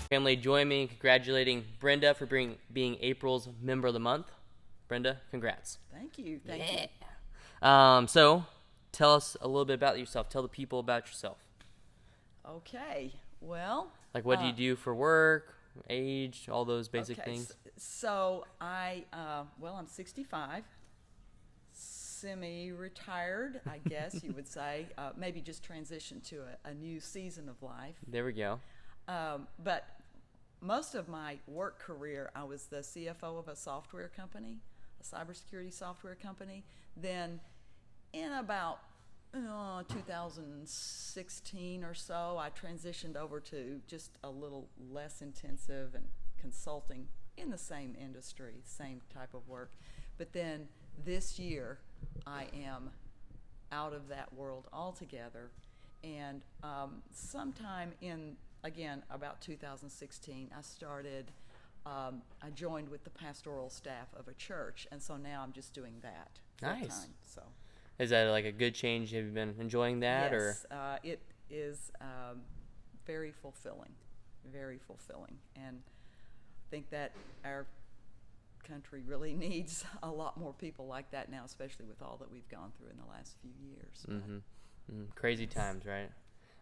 Family, join me in congratulating Brenda for being April's Member of the Month. Brenda, congrats. Thank you. Thank you. So, tell us a little bit about yourself. Tell the people about yourself. Okay. Well, Like, what do you do for work, age, all those basic okay. things? So I'm 65, semi-retired, I guess you would say. Maybe just transitioned to a new season of life. There we go. But most of my work career, I was the CFO of a software company, a cybersecurity software company. Then, in about 2016 or so, I transitioned over to just a little less intensive and consulting in the same industry, same type of work. But then this year, I am out of that world altogether. And sometime in, again, about 2016, I joined with the pastoral staff of a church. And so now I'm just doing that full Nice. time. So. Is that like a good change? Have you been enjoying that? Yes, Or it is very fulfilling, very fulfilling, and I think that our country really needs a lot more people like that now, especially with all that we've gone through in the last few years. crazy Yes. times, right?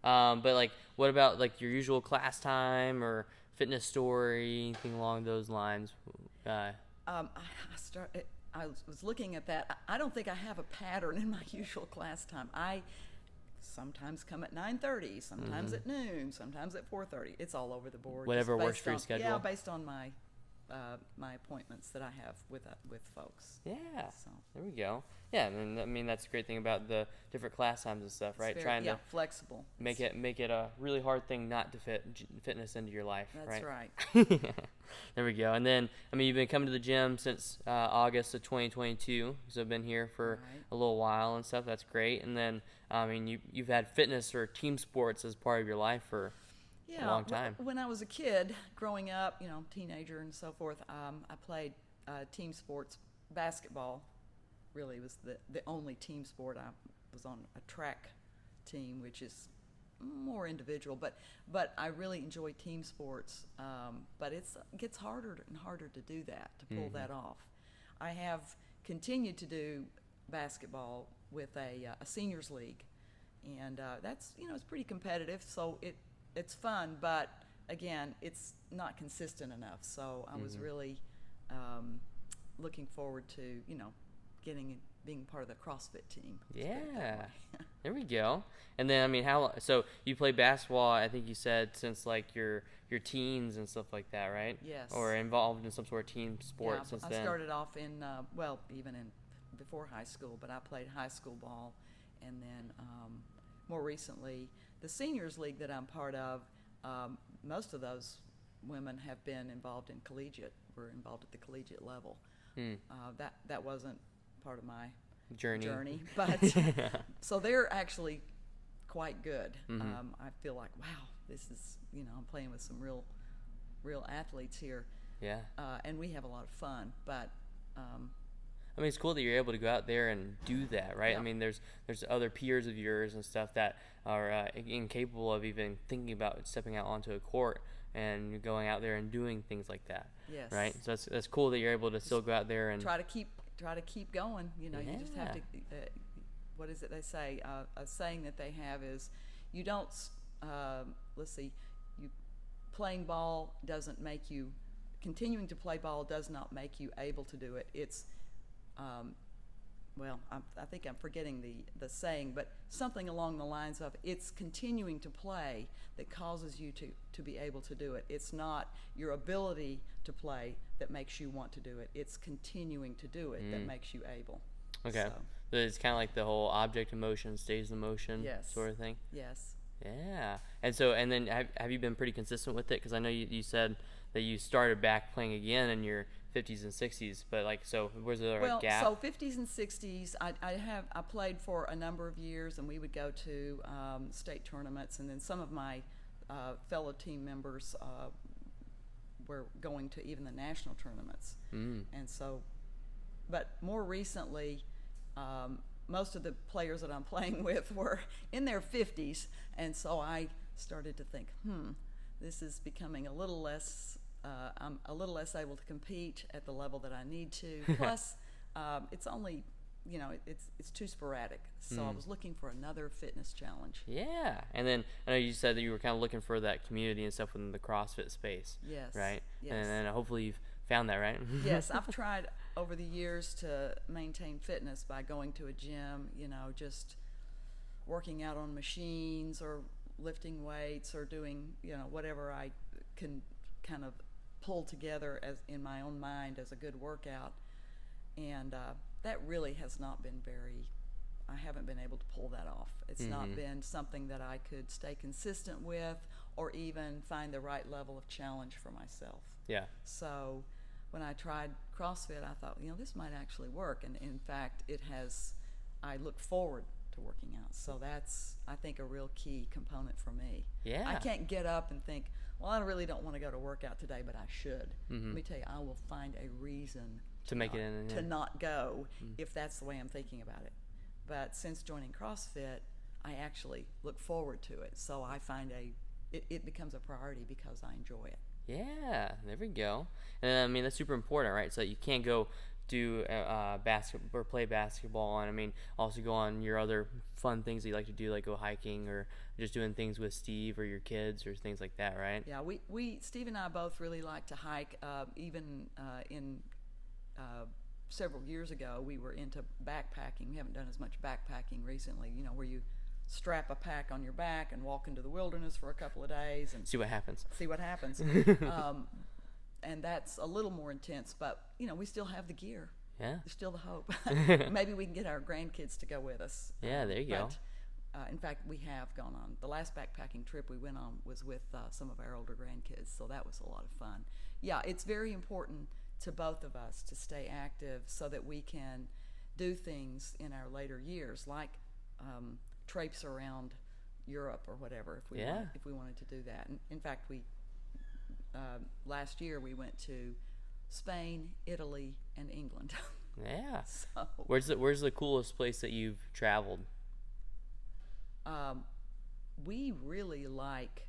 But like, what about like your usual class time or fitness story, anything along those lines? I was looking at that. I don't think I have a pattern in my usual class time. I sometimes come at 9:30, sometimes at noon, sometimes at 4:30. It's all over the board. Whatever just works based for your on- schedule. Yeah, based on my appointments that I have with folks. Yeah, So there we go. Yeah, and I mean that's the great thing about the different class times and stuff, right? it's very, Trying yeah, to flexible. make it a really hard thing not to fit fitness into your life, That's right? right. There we go. And then I mean you've been coming to the gym since August of 2022, so I've been here for Right. a little while and stuff. That's great. And then I mean you've had fitness or team sports as part of your life for a Yeah, long time. when I was a kid, growing up, teenager and so forth, I played team sports. Basketball really was the only team sport. I was on a track team, which is more individual, but I really enjoy team sports. But it gets harder and harder to do that, to pull that off. I have continued to do basketball with a seniors league, and that's it's pretty competitive. So it's fun, but again, it's not consistent enough. So I was really looking forward to being part of the CrossFit team. Let's put it that Yeah. way. There we go. And then I mean, so you play basketball? I think you said since like your teens and stuff like that, right? Yes. Or involved in some sort of team sport Yeah, since I then. started off in even in before high school, but I played high school ball, and then more recently the seniors league that I'm part of. Most of those women have been involved in collegiate. Were involved at the collegiate level. That wasn't part of my Journey. but so they're actually quite good. I feel like, wow, this is I'm playing with some real athletes here, Yeah. and we have a lot of fun. But I mean, it's cool that you're able to go out there and do that, right? Yeah. I mean, there's other peers of yours and stuff that are incapable of even thinking about stepping out onto a court and going out there and doing things like that. Yes. Right. So that's cool that you're able to still go out there and try to keep going. You just have to. What is it they say? A saying that they have is, you don't. Let's see, you playing ball doesn't make you. Continuing to play ball does not make you able to do it. It's I think I'm forgetting the saying, but something along the lines of, it's continuing to play that causes you to be able to do it. It's not your ability to play that makes you want to do it. It's continuing to do it that makes you able. Okay. So, So it's kind of like the whole object in motion stays in motion Yes. sort of thing. yes. Yeah. And then have you been pretty consistent with it? Because I know you said that you started back playing again in your 50s and 60s, but like, so was there a gap? So 50s and 60s, I played for a number of years, and we would go to state tournaments, and then some of my fellow team members were going to even the national tournaments. And so, but more recently, most of the players that I'm playing with were in their 50s, and so I started to think, this is becoming a little less. I'm a little less able to compete at the level that I need to. Plus, it's only, it's too sporadic. So I was looking for another fitness challenge. Yeah, and then I know you said that you were kind of looking for that community and stuff within the CrossFit space. Yes. Right. Yes. And then hopefully you've found that, right? Yes, I've tried over the years to maintain fitness by going to a gym, just working out on machines or lifting weights or doing, whatever I can kind of pull together as in my own mind as a good workout. And that really has not been I haven't been able to pull that off. It's not been something that I could stay consistent with or even find the right level of challenge for myself. Yeah. So when I tried CrossFit, I thought, this might actually work. And in fact, I look forward to working out. So that's, I think, a real key component for me. Yeah. I can't get up and think, well, I really don't want to go to work out today, but I should. Let me tell you, I will find a reason to make it in. To not go if that's the way I'm thinking about it. But since joining CrossFit, I actually look forward to it. So I find it becomes a priority because I enjoy it. Yeah, there we go. And I mean, that's super important, right? So you can't go do basketball or play basketball, and I mean, also go on your other fun things that you like to do, like go hiking or just doing things with Steve or your kids or things like that, right? Yeah, we Steve and I both really like to hike. Even in several years ago, we were into backpacking. We haven't done as much backpacking recently, where you strap a pack on your back and walk into the wilderness for a couple of days and see what happens. And that's a little more intense, but we still have the gear. Yeah, there's still the hope. Maybe we can get our grandkids to go with us. Yeah, there you go. In fact, we have gone on. The last backpacking trip we went on was with some of our older grandkids, so that was a lot of fun. Yeah, it's very important to both of us to stay active so that we can do things in our later years, like traipse around Europe or whatever, if we wanted to do that. And in fact, last year we went to Spain, Italy, and England. Yeah. So where's the coolest place that you've traveled? We really like,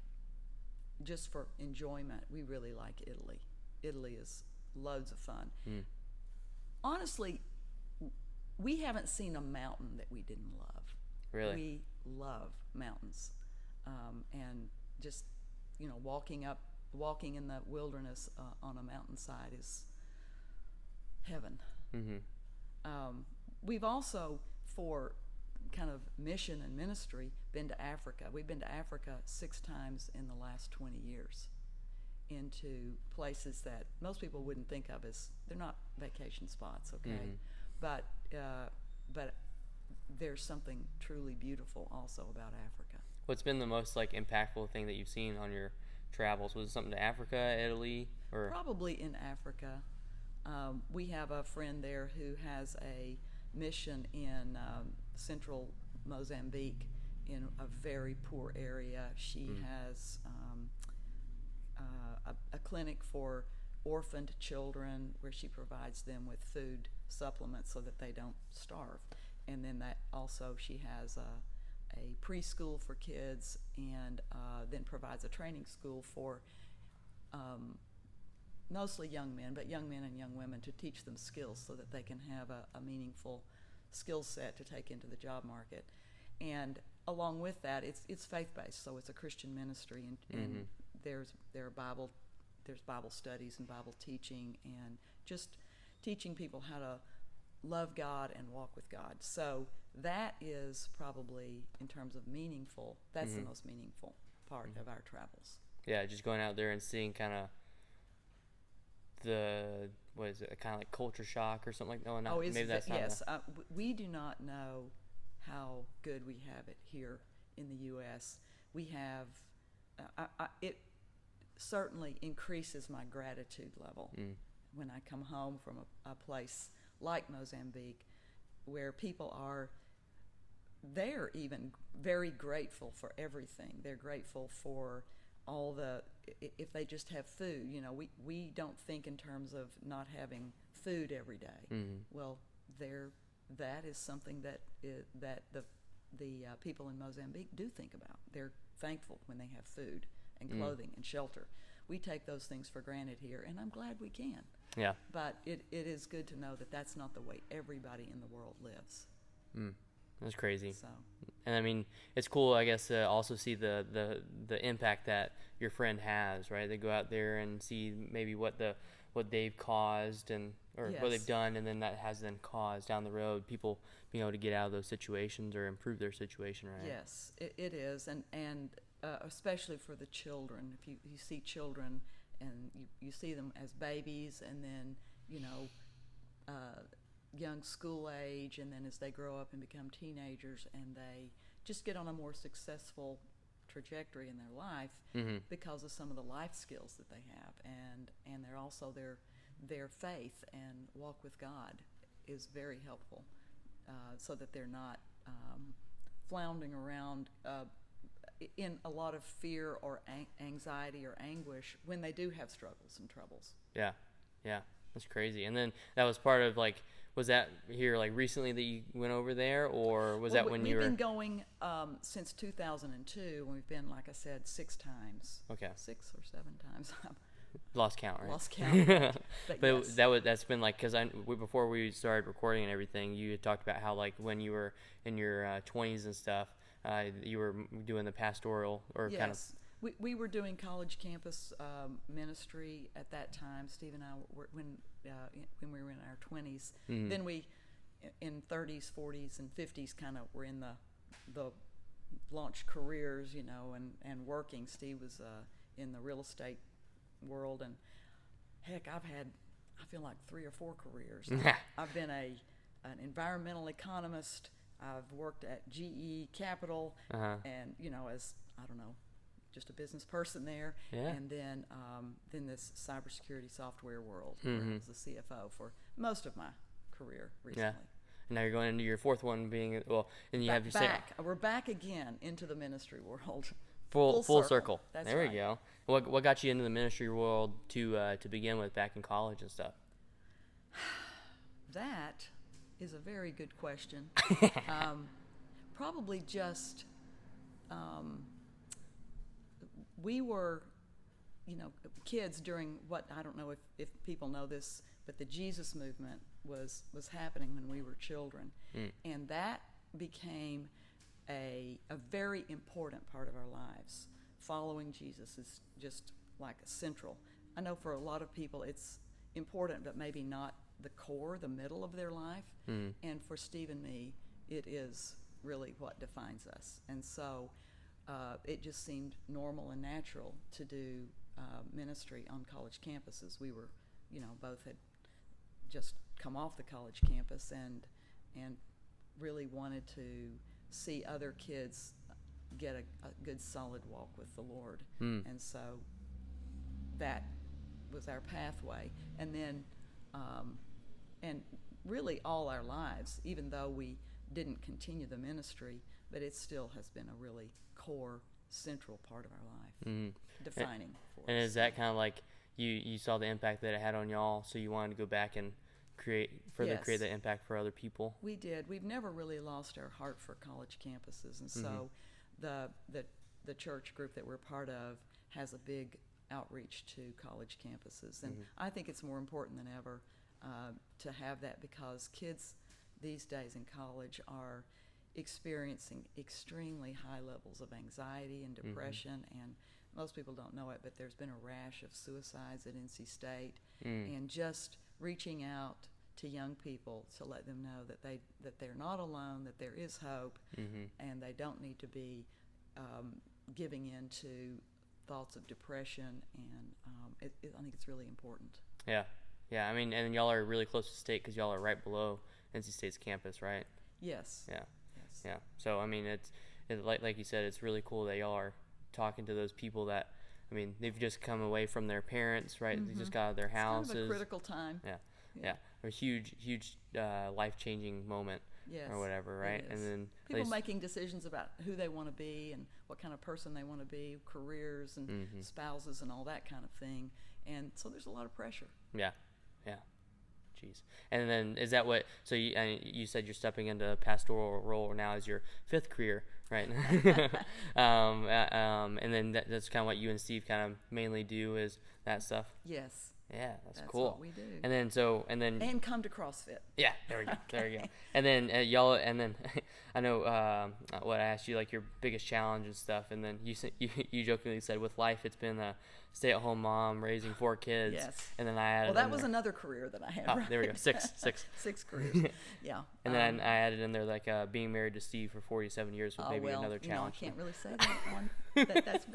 just for enjoyment, we really like Italy. Italy is loads of fun. Honestly, we haven't seen a mountain that we didn't love. Really? We love mountains. And just, walking in the wilderness on a mountainside is heaven. We've also, for kind of mission and ministry, been to Africa. We've been to Africa 6 times in the last 20 years, into places that most people wouldn't think of as, they're not vacation spots, okay? But there's something truly beautiful also about Africa. What's been the most impactful thing that you've seen on your travels? Was it something to Africa, Italy, or probably in Africa? We have a friend there who has a mission in central Mozambique, in a very poor area. She has a clinic for orphaned children where she provides them with food supplements so that they don't starve. And then that also she has a preschool for kids, and then provides a training school for mostly young men, but young men and young women, to teach them skills so that they can have a meaningful skill set to take into the job market. And along with that, it's faith-based, so it's a Christian ministry, and there's Bible studies and Bible teaching, and just teaching people how to love God and walk with God. So that is probably, in terms of meaningful, that's the most meaningful part of our travels. Yeah, just going out there and seeing kind of the, what is it, kind of like culture shock or something like that? No, not, maybe that's not. Yes, we do not know how good we have it here in the U.S. We have, it certainly increases my gratitude level when I come home from a place like Mozambique, where people are, they're even very grateful for everything. They're grateful for all the, if they just have food, we don't think in terms of not having food every day. Well, that is something that the people in Mozambique do think about. They're thankful when they have food. and clothing and shelter. We take those things for granted here, and I'm glad we can. Yeah. But it is good to know that that's not the way everybody in the world lives. That's crazy. So, And I mean, it's cool, I guess, to also see the impact that your friend has, right? They go out there and see maybe what they've caused or what Yes. they've done, and then that has then caused down the road people being able to get out of those situations or improve their situation, right? yes, it is, and especially for the children. If you see children and you see them as babies, and then young school age, and then as they grow up and become teenagers, and they just get on a more successful trajectory in their life because of some of the life skills that they have, and they're also their faith and walk with God is very helpful, so that they're not floundering around in a lot of fear or anxiety or anguish when they do have struggles and troubles. Yeah, that's crazy. And then that was part of was that here recently that you went over there, or was that when you were? We've been going since 2002, and we've been, like I said, 6 times. Okay. 6 or 7 times. Lost count, right? Lost count. But yes. that's been because before we started recording and everything, you had talked about how when you were in your 20s and stuff, you were doing the pastoral or Yes. kind of. We were doing college campus ministry at that time. Steve and I were when we were in our 20s. Then we, in 30s, 40s, and 50s, kind of were in the launched careers, and working. Steve was in the real estate world, and heck, I feel like 3 or 4 careers. I've been an environmental economist. I've worked at GE Capital, and as I don't know, just a business person there, and then this cybersecurity software world, where I was the CFO for most of my career recently. Yeah. And now you're going into your 4th one, being and you have your We're back again into the ministry world. full circle. That's there right. we go. What got you into the ministry world to begin with back in college and stuff? That is a very good question. Probably just we were, kids during what, I don't know if people know this, but the Jesus movement was happening when we were children, and that became a very important part of our lives. Following Jesus is just like central. I know for a lot of people it's important, but maybe not the core, the middle of their life. And for Steve and me, it is really what defines us. And so it just seemed normal and natural to do ministry on college campuses. We were, both had just come off the college campus and really wanted to see other kids get a good solid walk with the Lord. And so that was our pathway. And then and really all our lives, even though we didn't continue the ministry, but it still has been a really core, central part of our life, defining for us. And is that kind of you saw the impact that it had on y'all, so you wanted to go back and create that impact for other people? We did. We've never really lost our heart for college campuses, and so the church group that we're part of has a big outreach to college campuses, and I think it's more important than ever to have that, because kids these days in college are experiencing extremely high levels of anxiety and depression, and most people don't know it, but there's been a rash of suicides at NC State, and just reaching out to young people to let them know that they're not alone, that there is hope, and they don't need to be giving in to thoughts of depression, and I think it's really important. Yeah. I mean, and y'all are really close to State because y'all are right below NC State's campus, right? Yes. Yeah. So I mean, it's like you said, it's really cool that y'all are talking to those people that, I mean, they've just come away from their parents, right? They just got out of their houses. It's kind of a critical time. Yeah. A huge life-changing moment. Yes, or whatever, right? it And is. then People making decisions about who they want to be and what kind of person they want to be, careers and spouses and all that kind of thing. And so there's a lot of pressure. Yeah. Jeez. And then is that what? So you said you're stepping into a pastoral role now as your 5th career. right? And then that's kind of what you and Steve kind of mainly do is that stuff. Yes, Yeah, that's that's cool. what we do. And then Come to CrossFit. yeah, there we go, there you go. And then y'all, and then I know what I asked you, like your biggest challenge and stuff, and then you jokingly said with life it's been a stay-at-home mom raising 4 kids. Yes. And then I added. Well, that was another career that I had. Oh, right? there we go. Six. 6 careers. Yeah. And then I added in there like being married to Steve for 47 years was maybe another challenge. I can't really say that one. That's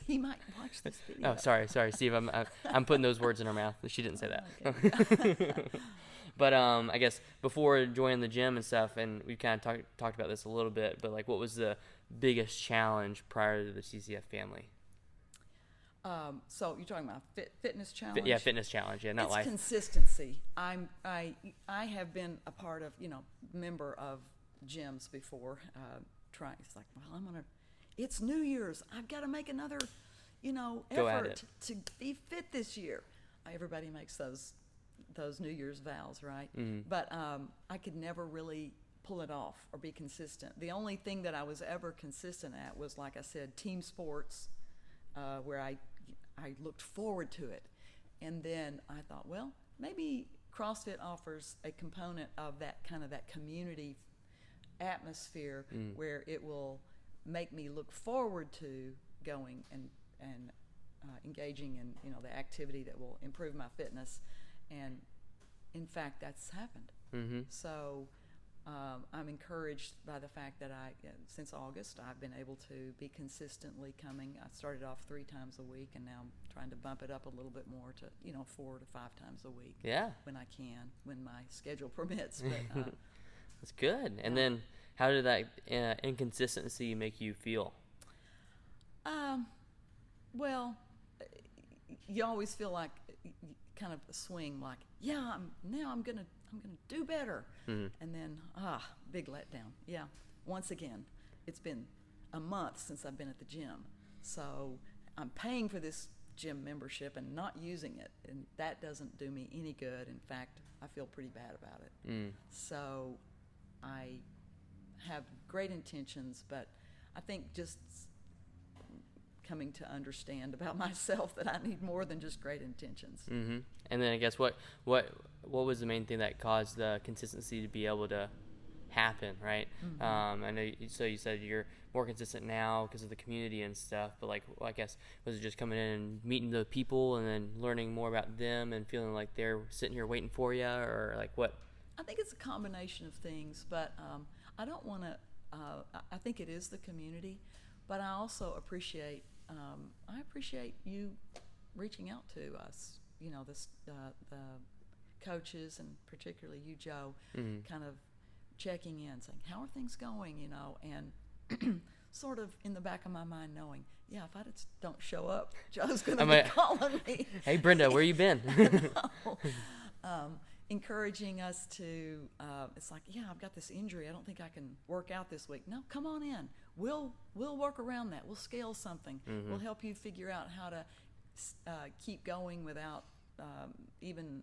he might watch this video. Oh, sorry, Steve. I'm putting those words in her mouth. She didn't say that. Okay. But I guess before joining the gym and stuff, and we kind of talked about this a little bit, but like, what was the biggest challenge prior to the CCF family? So you're talking about fitness challenge? Yeah, fitness challenge. Yeah, not it's life. Consistency. I have been a part of, member of gyms before. Trying, it's like, well, it's New Year's. I've got to make another, Go at effort to be fit this year. Everybody makes those New Year's vows, right? Mm-hmm. But I could never really pull it off or be consistent. The only thing that I was ever consistent at was, like I said, team sports, where I looked forward to it. And then I thought, well, maybe CrossFit offers a component of that kind of that community atmosphere where it will make me look forward to going and engaging in the activity that will improve my fitness. And in fact, that's happened. Mm-hmm. So I'm encouraged by the fact that since August, I've been able to be consistently coming. I started off 3 times a week, and now I'm trying to bump it up a little bit more to 4 to 5 times a week. Yeah. When I can, when my schedule permits. But that's good. And then, how did that inconsistency make you feel? Well, you always feel like kind of a swing, like, I'm gonna do better, and then big letdown. Yeah, once again, it's been a month since I've been at the gym, so I'm paying for this gym membership and not using it, and that doesn't do me any good. In fact, I feel pretty bad about it. So I have great intentions, but I think just coming to understand about myself that I need more than just great intentions. Mm-hmm. And then I guess what was the main thing that caused the consistency to be able to happen, right? I know. So you said you're more consistent now because of the community and stuff, but I guess was it just coming in and meeting the people and then learning more about them and feeling like they're sitting here waiting for you, or like what? I think it's a combination of things, but I don't want to. I think it is the community, but I also appreciate. I appreciate you reaching out to us. The coaches, and particularly you, Joe, kind of checking in, saying, how are things going, and sort of in the back of my mind knowing, if I just don't show up, Joe's going to be calling me. Hey, Brenda, where you been? Encouraging us to, it's like, I've got this injury. I don't think I can work out this week. No, come on in. We'll work around that. We'll scale something. We'll help you figure out how to keep going without even,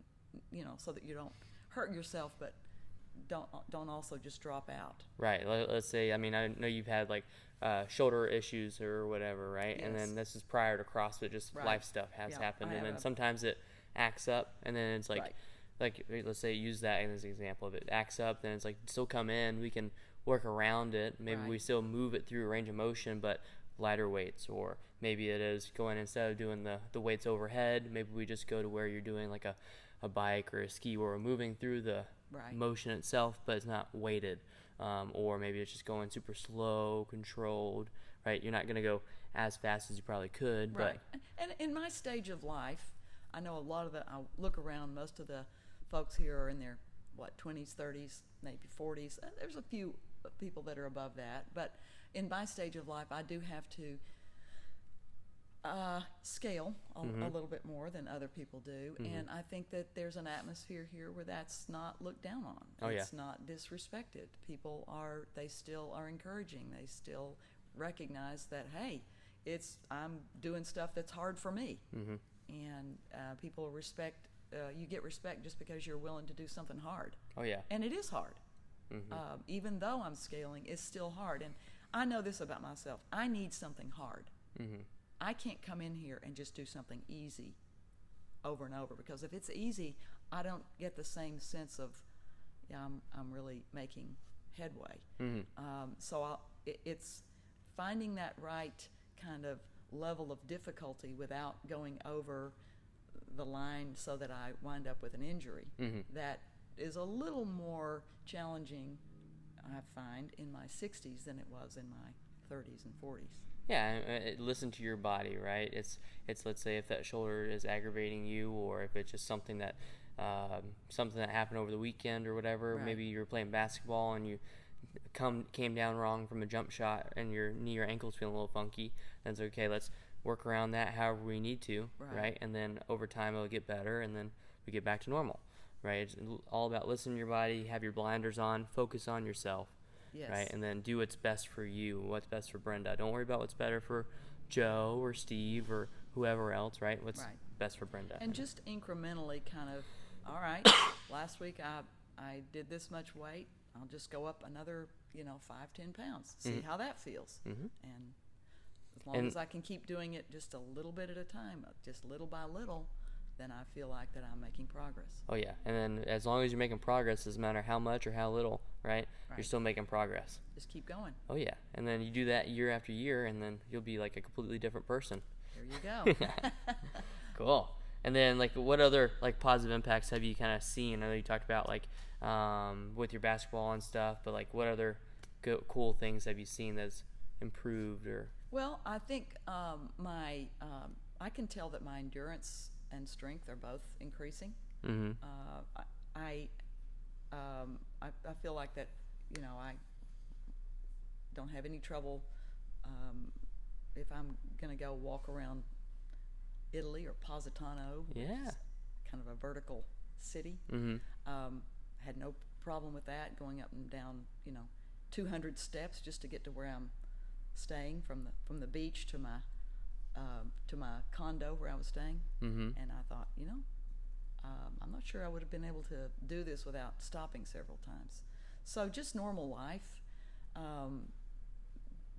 so that you don't hurt yourself, but don't also just drop out. Right. Let's say, I know you've had shoulder issues or whatever, right? Yes. And then this is prior to CrossFit, just life stuff has happened, and then sometimes it acts up, and then it's like let's say use that as an example of it. Acts up, then it's like still come in. We can work around it. Maybe we still move it through a range of motion, but lighter weights, or maybe it is going, instead of doing the weights overhead, maybe we just go to where you're doing like a bike or a ski where we're moving through the motion itself, but it's not weighted. Or maybe it's just going super slow, controlled, right? You're not going to go as fast as you probably could. Right. And in my stage of life, I know a lot of I look around, most of the folks here are in their, 20s, 30s, maybe 40s. There's a few people that are above that. But in my stage of life, I do have to scale a little bit more than other people do. And I think that there's an atmosphere here where that's not looked down on. It's not disrespected. They still are encouraging. They still recognize that, hey, I'm doing stuff that's hard for me. And people respect, you get respect just because you're willing to do something hard. Oh, yeah. And it is hard. even though I'm scaling, is still hard. And I know this about myself. I need something hard. I can't come in here and just do something easy over and over, because if it's easy, I don't get the same sense of, yeah, I'm really making headway. So it's finding that right kind of level of difficulty without going over the line so that I wind up with an injury. That is a little more challenging, I find, in my 60s than it was in my 30s and 40s. Yeah, listen to your body, right? It's let's say if that shoulder is aggravating you, or if it's just something that happened over the weekend or whatever. Right. Maybe you were playing basketball and you came down wrong from a jump shot, and your knee or ankle's feeling a little funky. Then it's okay. Let's work around that however we need to, right? And then over time it'll get better, and then we get back to normal, right? It's all about listening to your body, have your blinders on, focus on yourself. Yes. Right, and then do what's best for you, what's best for Brenda. Don't worry about what's better for Joe or Steve or whoever else, right? What's best for Brenda. And just incrementally kind of, all right, last week I did this much weight. I'll just go up another, 5-10 pounds, see how that feels. And as long as I can keep doing it just a little bit at a time, just little by little, then I feel like that I'm making progress. Oh, yeah. And then as long as you're making progress, doesn't matter how much or how little, right? You're still making progress. Just keep going. Oh, yeah. And then you do that year after year, and then you'll be like a completely different person. There you go. Cool. And then, like, what other, like, positive impacts have you kind of seen? I know you talked about, like, with your basketball and stuff, but, like, what other cool things have you seen that's improved or? Well, I think I can tell that my endurance and strength are both increasing. I feel like that, I don't have any trouble if I'm going to go walk around Italy or Positano, which is kind of a vertical city. Had no problem with that, going up and down, 200 steps just to get to where I'm staying from the beach to my condo where I was staying. And I thought, I'm not sure I would have been able to do this without stopping several times. So just normal life,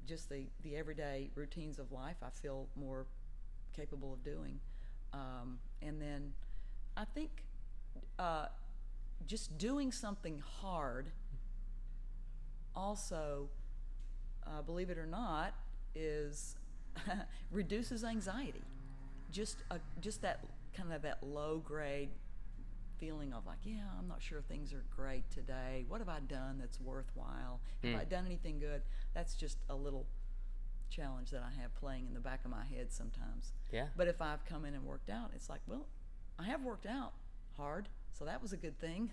just the everyday routines of life, I feel more capable of doing. And then I think just doing something hard also, believe it or not, is reduces anxiety. Just that kind of that low grade feeling of like, yeah, I'm not sure things are great today. What have I done that's worthwhile? Have I done anything good? That's just a little challenge that I have playing in the back of my head sometimes. Yeah. But if I've come in and worked out, it's like, well, I have worked out hard, so that was a good thing.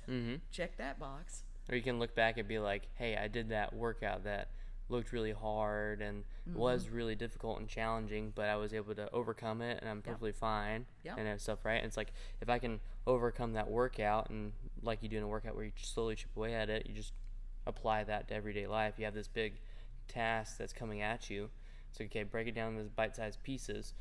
Check that box. Or you can look back and be like, hey, I did that workout that looked really hard and was really difficult and challenging, but I was able to overcome it, and I'm perfectly fine and stuff, right? And it's like, if I can overcome that workout, and like you do in a workout where you slowly chip away at it, you just apply that to everyday life. You have this big task that's coming at you. So, okay, break it down into bite-sized pieces.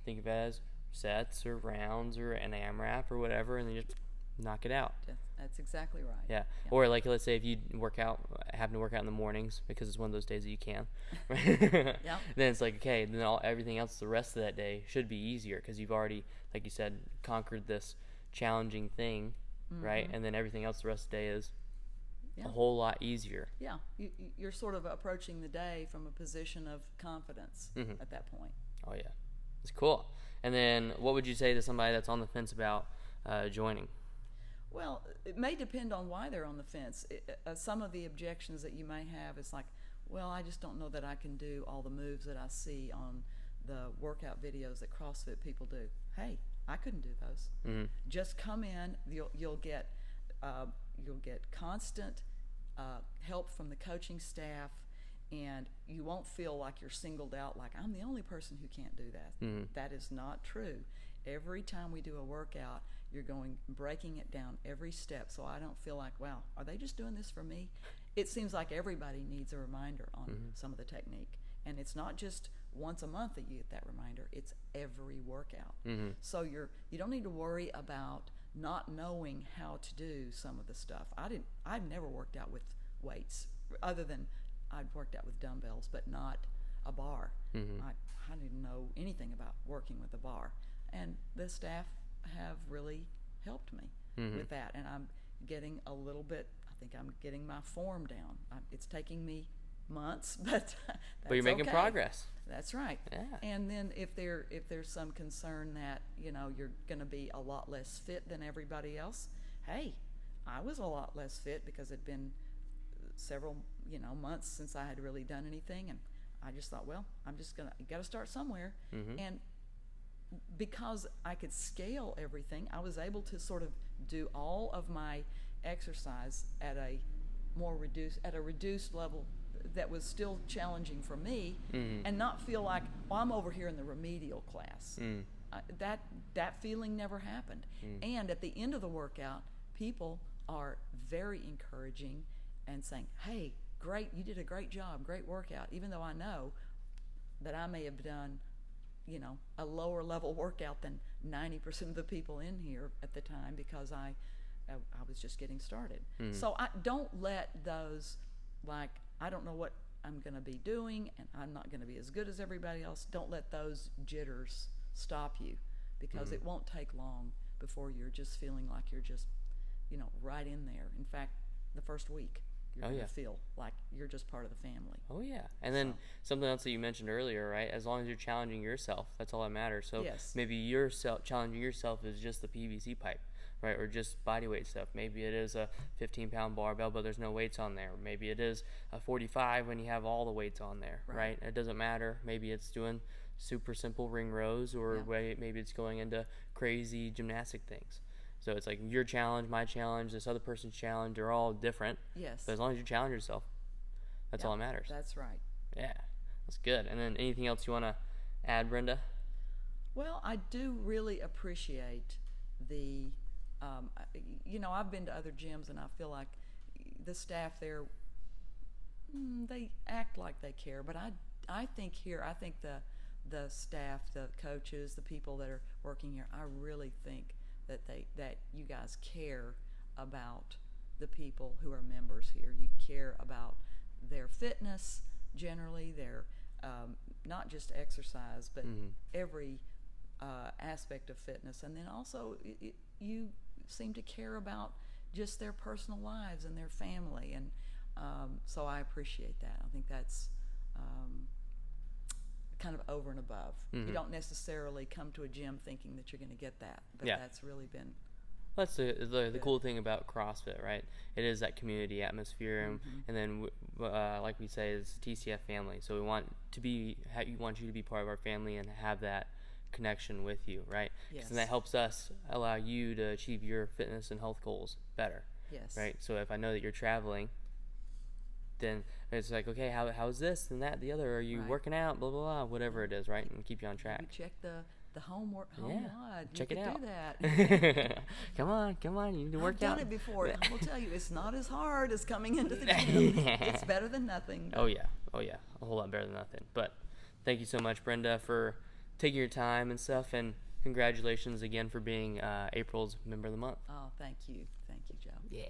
Think of it as sets or rounds or an AMRAP or whatever, and then you just knock it out. That's exactly right. Yeah. Or like, let's say if you happen to work out in the mornings because it's one of those days that you can. Then it's like, okay, then everything else the rest of that day should be easier because you've already, like you said, conquered this challenging thing, right? And then everything else the rest of the day is a whole lot easier. Yeah. You're sort of approaching the day from a position of confidence at that point. Oh, yeah. It's cool. And then what would you say to somebody that's on the fence about joining? Well, it may depend on why they're on the fence. Some of the objections that you may have is like, well, I just don't know that I can do all the moves that I see on the workout videos that CrossFit people do. Hey, I couldn't do those. Just come in. You'll get constant help from the coaching staff, and you won't feel like you're singled out, like I'm the only person who can't do that. That is not true. Every time we do a workout, you're breaking it down every step, so I don't feel like, wow, are they just doing this for me? It seems like everybody needs a reminder on some of the technique, and it's not just once a month that you get that reminder. It's every workout. So you don't need to worry about not knowing how to do some of the stuff. I've never worked out with weights, other than I'd worked out with dumbbells, but not a bar. Mm-hmm. I didn't know anything about working with a bar, and the staff have really helped me Mm-hmm. with that, and I'm getting a little bit. I think I'm getting my form down. It's taking me months, but But you're making okay. progress. That's right. Yeah. And then if there's some concern that you're going to be a lot less fit than everybody else, hey, I was a lot less fit because it'd been several months since I had really done anything, and I just thought, well, you got to start somewhere, Mm-hmm. and because I could scale everything, I was able to sort of do all of my exercise at a reduced level that was still challenging for me, Mm-hmm. and not feel like, well, I'm over here in the remedial class. Mm. That feeling never happened. And at the end of the workout, people are very encouraging and saying, hey, great, you did a great job, great workout, even though I know that I may have done a lower level workout than 90% of the people in here at the time, because I was just getting started. Mm. So I don't let those, like, I don't know what I'm going to be doing, and I'm not going to be as good as everybody else. Don't let those jitters stop you, because it won't take long before you're just feeling like you're just, right in there. In fact, the first week, you're going to feel like you're just part of the family. Oh yeah. And then something else that you mentioned earlier, right? As long as you're challenging yourself, that's all that matters. So Yes. maybe challenging yourself is just the PVC pipe, right? Or just body weight stuff. Maybe it is a 15-pound barbell, but there's no weights on there. Maybe it is a 45 when you have all the weights on there, right? It doesn't matter. Maybe it's doing super simple ring rows, or maybe it's going into crazy gymnastic things. So it's like your challenge, my challenge, this other person's challenge, they're all different. Yes. But as long as you challenge yourself, that's all that matters. That's right. Yeah, that's good. And then anything else you want to add, Brenda? Well, I do really appreciate the, I've been to other gyms, and I feel like the staff there, they act like they care. But I think the staff, the coaches, the people that are working here, I really think that you guys care about the people who are members here. You care about their fitness generally, their not just exercise, but every aspect of fitness. And then also you seem to care about just their personal lives and their family. And so I appreciate that. I think that's kind of over and above. You don't necessarily come to a gym thinking that you're going to get that, but that's really been. That's the cool thing about CrossFit, right? It is that community atmosphere, and then like we say, it's TCF family. So we want you to be part of our family and have that connection with you, right? Yes. And that helps us allow you to achieve your fitness and health goals better. Yes. Right. So if I know that you're traveling, then it's like, okay, how's this and that, the other? Are you working out? Blah blah blah, whatever it is, right? And keep you on track. You check the home WOD. Check you it could out. Do that. Come on, you need to work I've out. done it before. I will tell you, it's not as hard as coming into the gym. It's better than nothing. Oh yeah, a whole lot better than nothing. But thank you so much, Brenda, for taking your time and stuff, and congratulations again for being April's Member of the Month. Oh, thank you, Joe. Yeah.